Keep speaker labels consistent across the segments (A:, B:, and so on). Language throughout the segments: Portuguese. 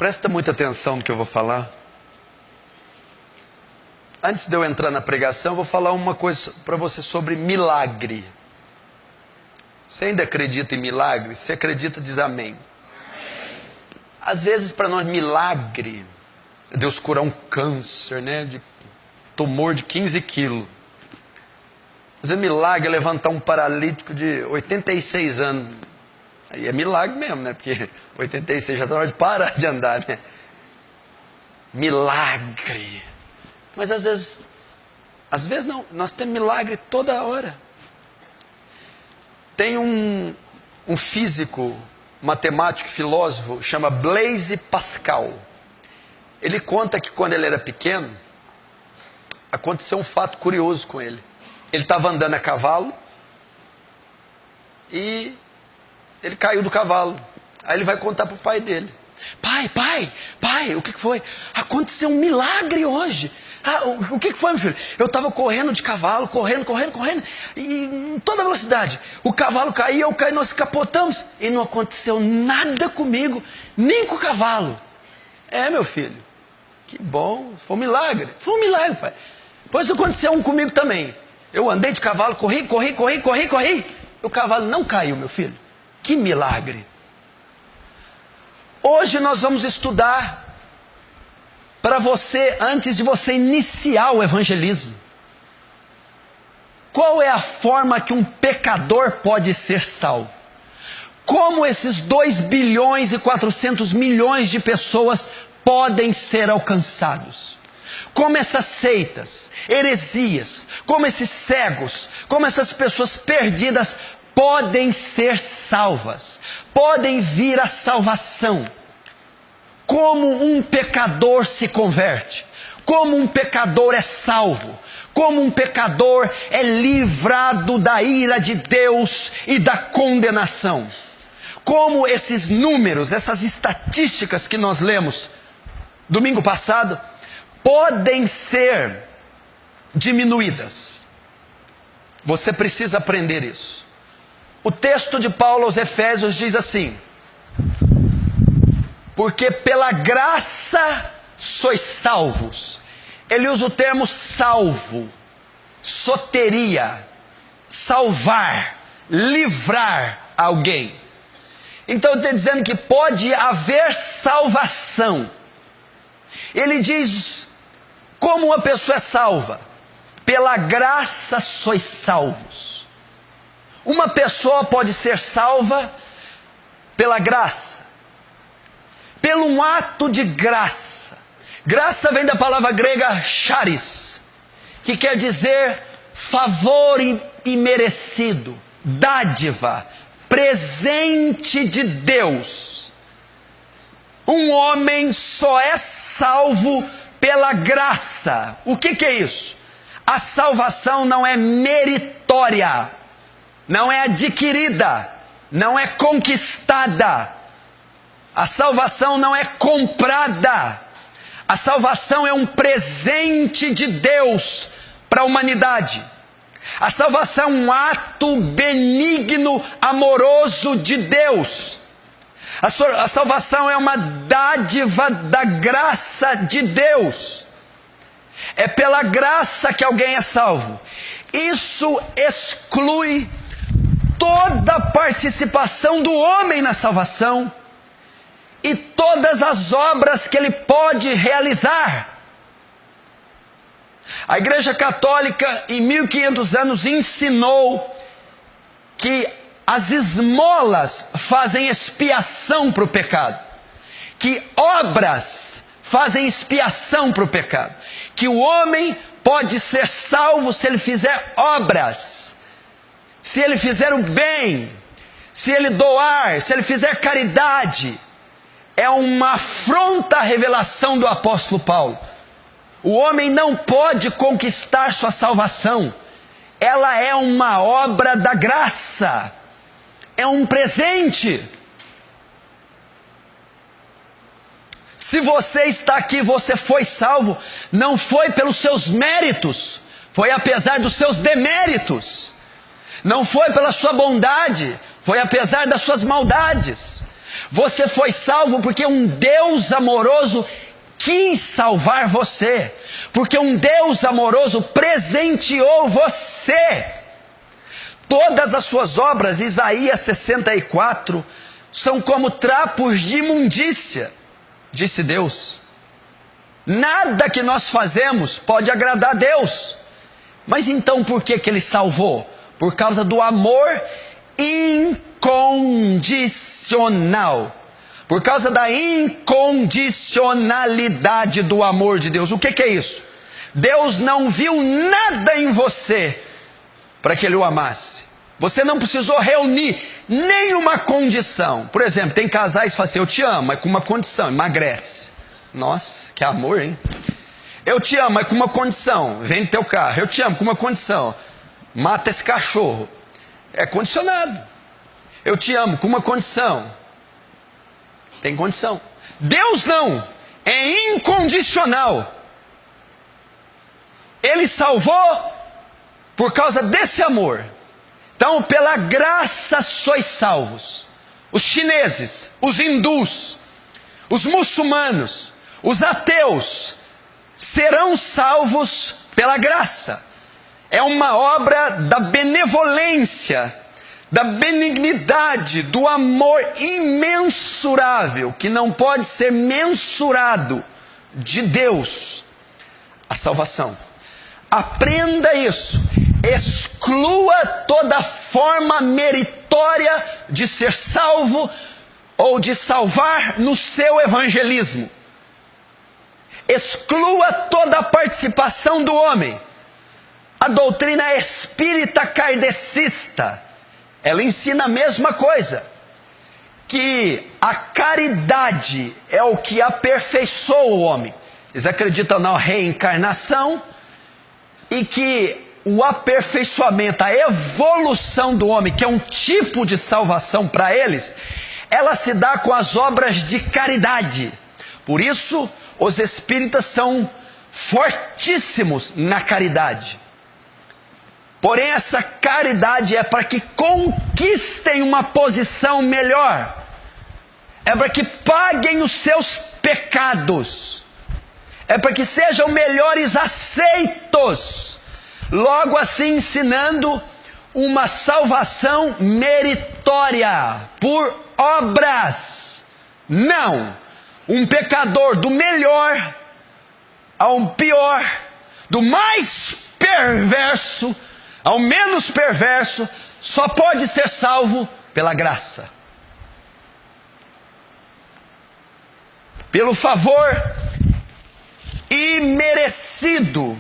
A: Presta muita atenção no que eu vou falar. Antes de eu entrar na pregação, eu vou falar uma coisa para você sobre milagre. Você ainda acredita em milagre? Se acredita, diz amém. Às vezes, para nós, milagre é Deus curar um câncer, né? De tumor de 15 quilos. Às vezes, milagre é levantar um paralítico de 86 anos. Aí é milagre mesmo, né? Porque 86 já está na hora de parar de andar, né? Milagre. Mas às vezes não. Nós temos milagre toda hora. Tem um físico, matemático, filósofo, chama Blaise Pascal. Ele conta que quando ele era pequeno, aconteceu um fato curioso com ele. Ele estava andando a cavalo e ele caiu do cavalo. Aí ele vai contar para o pai dele. Pai, o que foi? Aconteceu um milagre hoje. O que foi, meu filho? Eu estava correndo de cavalo, correndo, e em toda velocidade. O cavalo caiu, eu caí, nós capotamos. E não aconteceu nada comigo, nem com o cavalo. É, meu filho, que bom, foi um milagre. Foi um milagre, pai. Pois aconteceu um comigo também. Eu andei de cavalo, corri. O cavalo não caiu, meu filho. Que milagre. Hoje nós vamos estudar para você, antes de você iniciar o evangelismo, qual é a forma que um pecador pode ser salvo? Como esses 2 bilhões e 400 milhões de pessoas podem ser alcançados? Como essas seitas, heresias, como esses cegos, como essas pessoas perdidas podem ser salvas, podem vir à salvação? Como um pecador se converte, como um pecador é salvo, como um pecador é livrado da ira de Deus e da condenação. Como esses números, essas estatísticas que nós lemos domingo passado, podem ser diminuídas. Você precisa aprender isso. O texto de Paulo aos Efésios diz assim: porque pela graça sois salvos. Ele usa o termo salvo, soteria, salvar, livrar alguém. Então ele está dizendo que pode haver salvação. Ele diz como uma pessoa é salva. Pela graça sois salvos. Uma pessoa pode ser salva pela graça, pelo um ato de graça. Graça vem da palavra grega charis, que quer dizer favor imerecido, dádiva, presente de Deus. Um homem só é salvo pela graça. O que é isso? A salvação não é meritória, não é adquirida, não é conquistada. A salvação não é comprada. A salvação é um presente de Deus para a humanidade. A salvação é um ato benigno, amoroso de Deus. A salvação é uma dádiva da graça de Deus. É pela graça que alguém é salvo. Isso exclui toda a participação do homem na salvação e todas as obras que ele pode realizar. A Igreja Católica, em 1500 anos, ensinou que as esmolas fazem expiação para o pecado, que obras fazem expiação para o pecado, que o homem pode ser salvo se ele fizer obras, se ele fizer o bem, se ele doar, se ele fizer caridade. É uma afronta à revelação do apóstolo Paulo. O homem não pode conquistar sua salvação. Ela é uma obra da graça. É um presente. Se você está aqui, você foi salvo, não foi pelos seus méritos, foi apesar dos seus deméritos. Não foi pela sua bondade, foi apesar das suas maldades. Você foi salvo porque um Deus amoroso quis salvar você. Porque um Deus amoroso presenteou você. Todas as suas obras, Isaías 64, são como trapos de imundícia, disse Deus. Nada que nós fazemos pode agradar a Deus. Mas então por que Ele salvou? Por causa do amor incondicional. Por causa da incondicionalidade do amor de Deus. O que é isso? Deus não viu nada em você para que Ele o amasse. Você não precisou reunir nenhuma condição. Por exemplo, tem casais que falam assim, eu te amo, mas com uma condição, emagrece. Nossa, que amor, hein? Eu te amo, mas com uma condição, vende teu carro. Eu te amo, com uma condição, mata esse cachorro. É condicionado. Eu te amo, com uma condição. Tem condição. Deus não, é incondicional. Ele salvou por causa desse amor. Então, pela graça sois salvos. Os chineses, os hindus, os muçulmanos, os ateus serão salvos pela graça. É uma obra da benevolência, da benignidade, do amor imensurável, que não pode ser mensurado, de Deus, a salvação. Aprenda isso. Exclua toda forma meritória de ser salvo ou de salvar no seu evangelismo. Exclua toda a participação do homem. A doutrina espírita kardecista, ela ensina a mesma coisa, que a caridade é o que aperfeiçoa o homem. Eles acreditam na reencarnação e que o aperfeiçoamento, a evolução do homem, que é um tipo de salvação para eles, ela se dá com as obras de caridade. Por isso, os espíritas são fortíssimos na caridade. Porém, essa caridade é para que conquistem uma posição melhor. É para que paguem os seus pecados. É para que sejam melhores aceitos. Logo assim ensinando uma salvação meritória por obras. Não, um pecador do melhor ao pior, do mais perverso ao menos perverso, só pode ser salvo pela graça. Pelo favor imerecido,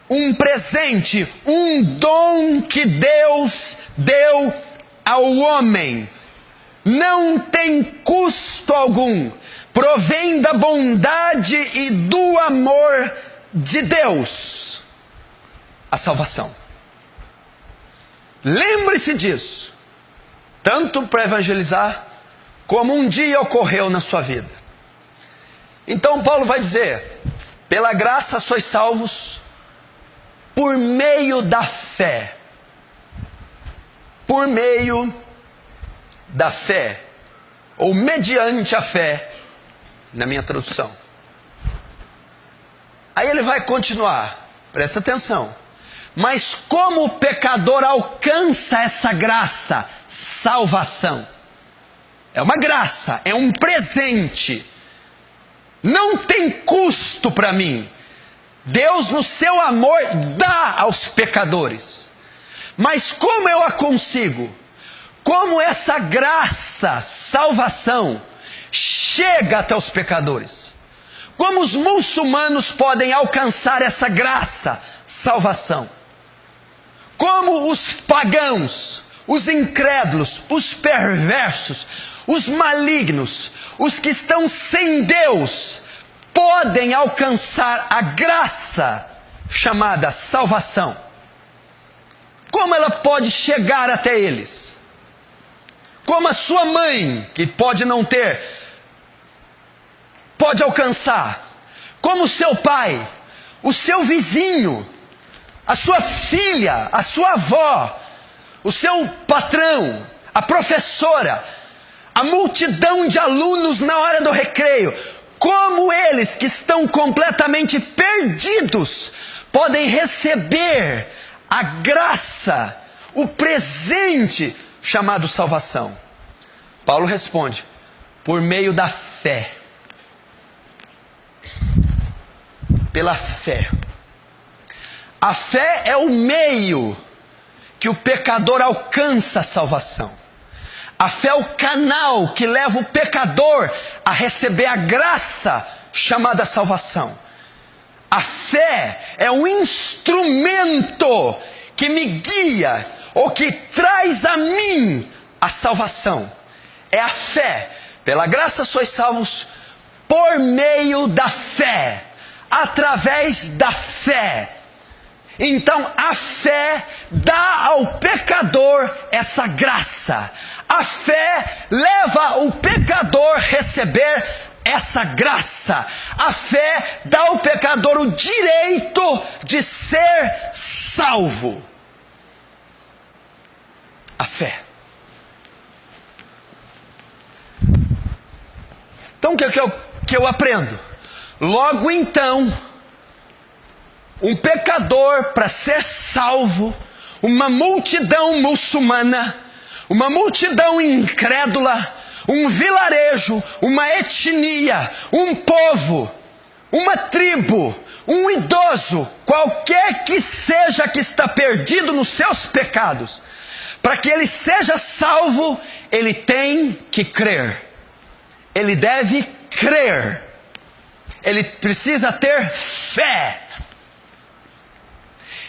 A: um presente, um dom que Deus deu ao homem. Não tem custo algum, provém da bondade e do amor de Deus, a salvação. Lembre-se disso, tanto para evangelizar, como um dia ocorreu na sua vida. Então Paulo vai dizer, pela graça sois salvos, por meio da fé. Por meio da fé, ou mediante a fé, na minha tradução. Aí ele vai continuar, presta atenção. Mas como o pecador alcança essa graça, salvação? É uma graça, é um presente. Não tem custo para mim. Deus no seu amor dá aos pecadores. Mas como eu a consigo? Como essa graça, salvação, chega até os pecadores? Como os muçulmanos podem alcançar essa graça, salvação? Como os pagãos, os incrédulos, os perversos, os malignos, os que estão sem Deus, podem alcançar a graça chamada salvação? Como ela pode chegar até eles? Como a sua mãe, que pode não ter, pode alcançar? Como o seu pai, o seu vizinho, a sua filha, a sua avó, o seu patrão, a professora, a multidão de alunos na hora do recreio, como eles que estão completamente perdidos podem receber a graça, o presente chamado salvação? Paulo responde: por meio da fé. Pela fé. A fé é o meio que o pecador alcança a salvação. A fé é o canal que leva o pecador a receber a graça chamada salvação. A fé é um instrumento que me guia ou que traz a mim a salvação. É a fé. Pela graça sois salvos por meio da fé. Através da fé. Então a fé dá ao pecador essa graça. A fé leva o pecador a receber essa graça. A fé dá ao pecador o direito de ser salvo. A fé. Então o que eu aprendo? Logo então, um pecador, para ser salvo, uma multidão muçulmana, uma multidão incrédula, um vilarejo, uma etnia, um povo, uma tribo, um idoso, qualquer que seja que está perdido nos seus pecados, para que ele seja salvo, ele tem que crer. Ele deve crer. Ele precisa ter fé.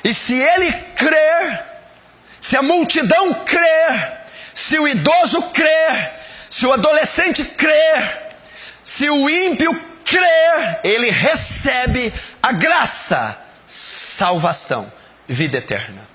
A: E se ele crer, se a multidão crer, se o idoso crer, se o adolescente crer, se o ímpio crer, ele recebe a graça, salvação, vida eterna.